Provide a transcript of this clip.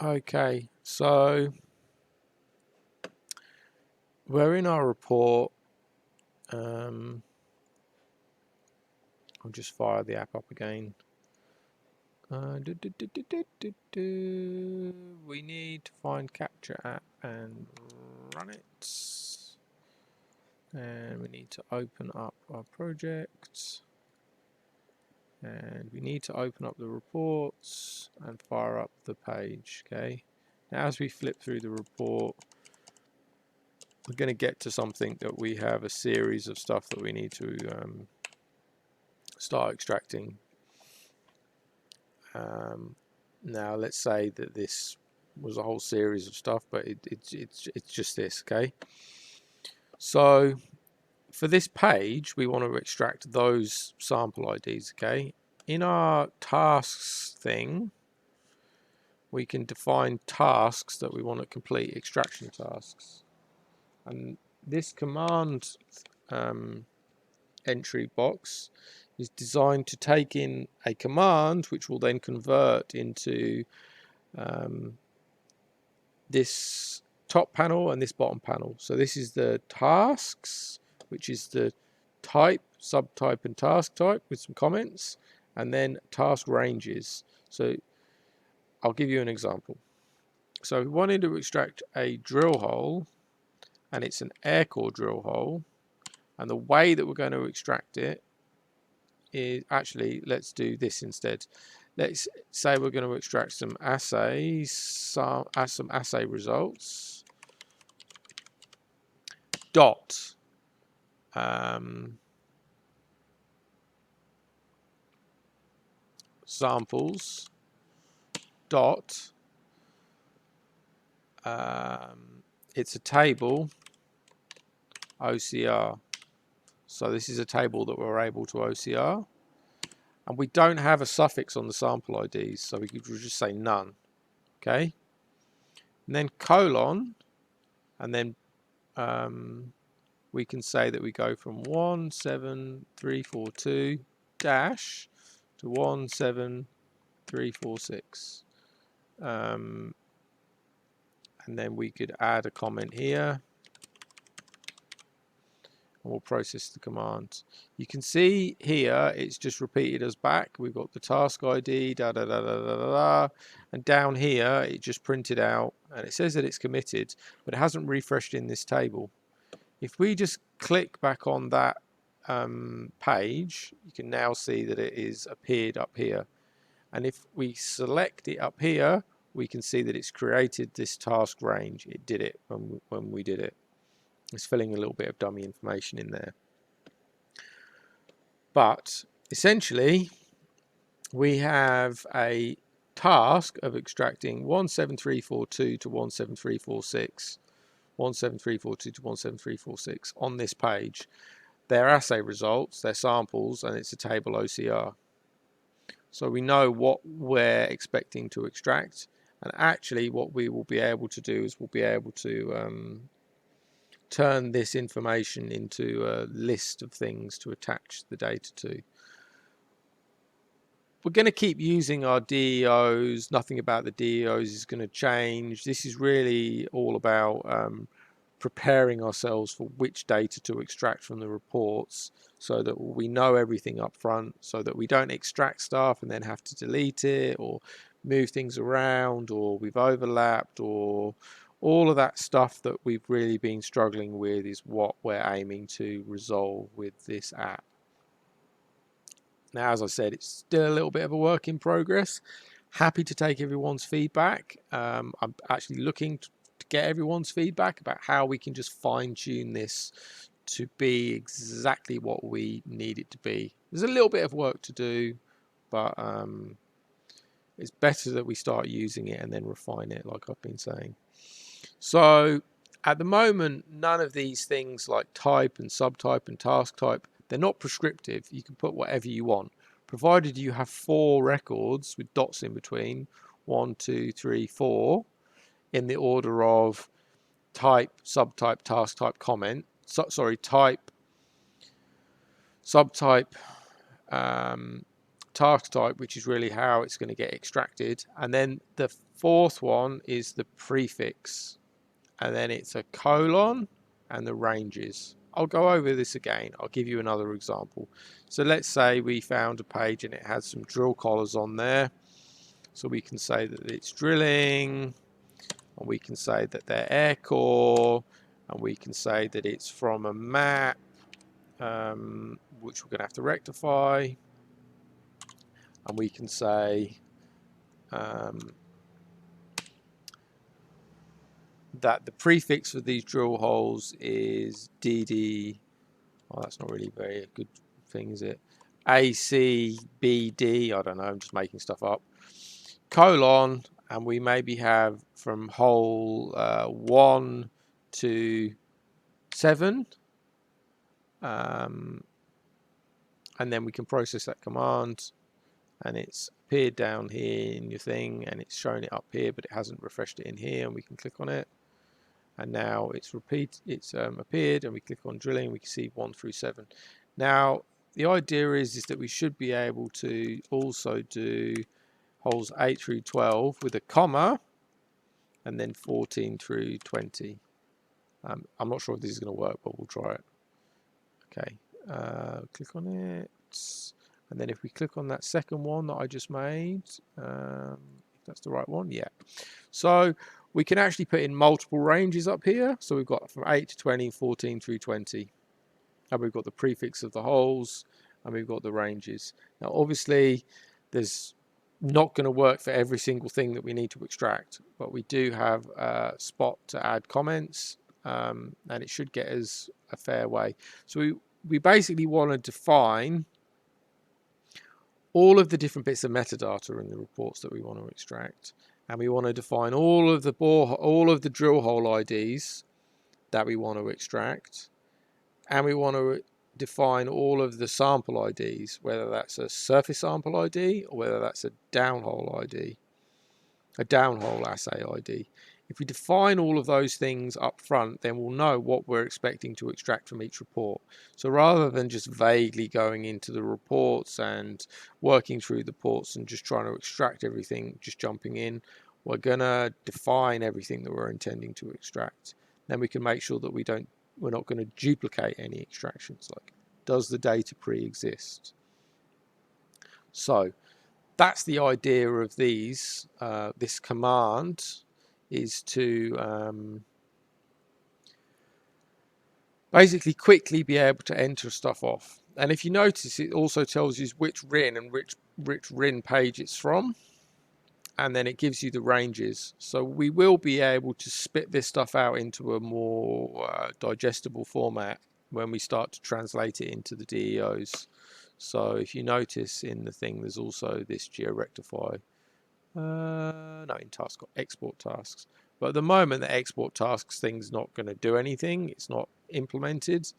Okay, so we're in our report. I'll just fire the app up again. We need to find Capture app and run it. And we need to open up our project. And we need to open up the reports and fire up the page. Okay. Now, as we flip through the report, we're going to get to something that we have a series of stuff that we need to start extracting. Now, let's say that this was a whole series of stuff, but it's just this. Okay. So for this page, we want to extract those sample IDs. Okay. In our tasks thing, we can define tasks that we want to complete, extraction tasks. And this command entry box is designed to take in a command which will then convert into this top panel and this bottom panel. So this is the tasks, which is the type, subtype and task type with some comments, and then task ranges. So I'll give you an example. So we wanted to extract a drill hole, and it's an air core drill hole, and the way that we're going to extract it is actually, let's do this instead. Let's say we're going to extract some assays, some assay results. Dot samples dot it's a table OCR. So this is a table that we're able to OCR, and we don't have a suffix on the sample IDs, so we could just say none. Okay, and then colon, and then we can say that we go from 17342 dash to 17346, and then we could add a comment here, and we'll process the command. You can see here it's just repeated us back. We've got the task ID, da da da da da da, and down here it just printed out, and it says that it's committed, but it hasn't refreshed in this table. If we just click back on that page, you can now see that it is appeared up here. And if we select it up here, we can see that it's created this task range. It did it when we did it. It's filling a little bit of dummy information in there. But essentially, we have a task of extracting 17342 to 17346. 17342 to 17346 on this page. Their assay results, their samples, and it's a table OCR. So we know what we're expecting to extract, and actually what we will be able to do is we'll be able to turn this information into a list of things to attach the data to. We're going to keep using our DEOs. Nothing about the DEOs is going to change. This is really all about preparing ourselves for which data to extract from the reports, so that we know everything up front, so that we don't extract stuff and then have to delete it or move things around, or we've overlapped, or all of that stuff that we've really been struggling with is what we're aiming to resolve with this app. Now, as I said, it's still a little bit of a work in progress. Happy to take everyone's feedback. I'm actually looking to get everyone's feedback about how we can just fine tune this to be exactly what we need it to be. There's a little bit of work to do, but it's better that we start using it and then refine it, like I've been saying. So at the moment, none of these things like type and subtype and task type, they're not prescriptive. You can put whatever you want, provided you have 4 records with dots in between, 1, 2, 3, 4, in the order of type, subtype, task type, comment. Type, subtype, task type, which is really how it's going to get extracted. And then the fourth one is the prefix, and then it's a colon and the ranges. I'll go over this again. I'll give you another example. So let's say we found a page and it has some drill collars on there. So we can say that it's drilling, and we can say that they're air core, and we can say that it's from a map, which we're going to have to rectify. And we can say that the prefix for these drill holes is DD. Oh, that's not really very good thing, is it? ACBD. I don't know. I'm just making stuff up. Colon, and we maybe have from hole 1 to 7. And then we can process that command, and it's appeared down here in your thing, and it's showing it up here, but it hasn't refreshed it in here, and we can click on it, and now it's appeared, and we click on drilling, we can see 1 through 7. Now the idea is that we should be able to also do holes 8 through 12 with a comma, and then 14 through 20. I'm not sure if this is going to work, but we'll try it. Okay, click on it, and then if we click on that second one that I just made, if that's the right one, yeah. So we can actually put in multiple ranges up here. So we've got from 8 to 20, 14 through 20, and we've got the prefix of the holes, and we've got the ranges. Now obviously there's not going to work for every single thing that we need to extract, but we do have a spot to add comments, and it should get us a fair way. So we basically want to define all of the different bits of metadata in the reports that we want to extract, and we want to define all of the drill hole IDs that we want to extract, and we want to define all of the sample IDs, whether that's a surface sample ID or whether that's a downhole ID, a downhole assay ID. If we define all of those things up front, then we'll know what we're expecting to extract from each report. So rather than just vaguely going into the reports and working through the ports and just trying to extract everything, just jumping in, we're going to define everything that we're intending to extract. Then we can make sure that we're not going to duplicate any extractions. Like, does the data pre-exist? So that's the idea of these. This command is to basically quickly be able to enter stuff off. And if you notice, it also tells you which RIN and which RIN page it's from, and then it gives you the ranges. So we will be able to spit this stuff out into a more digestible format when we start to translate it into the DEOs. So if you notice in the thing, there's also this GeoRectify. No, in task export tasks. But at the moment, the export tasks thing's not going to do anything. It's not implemented.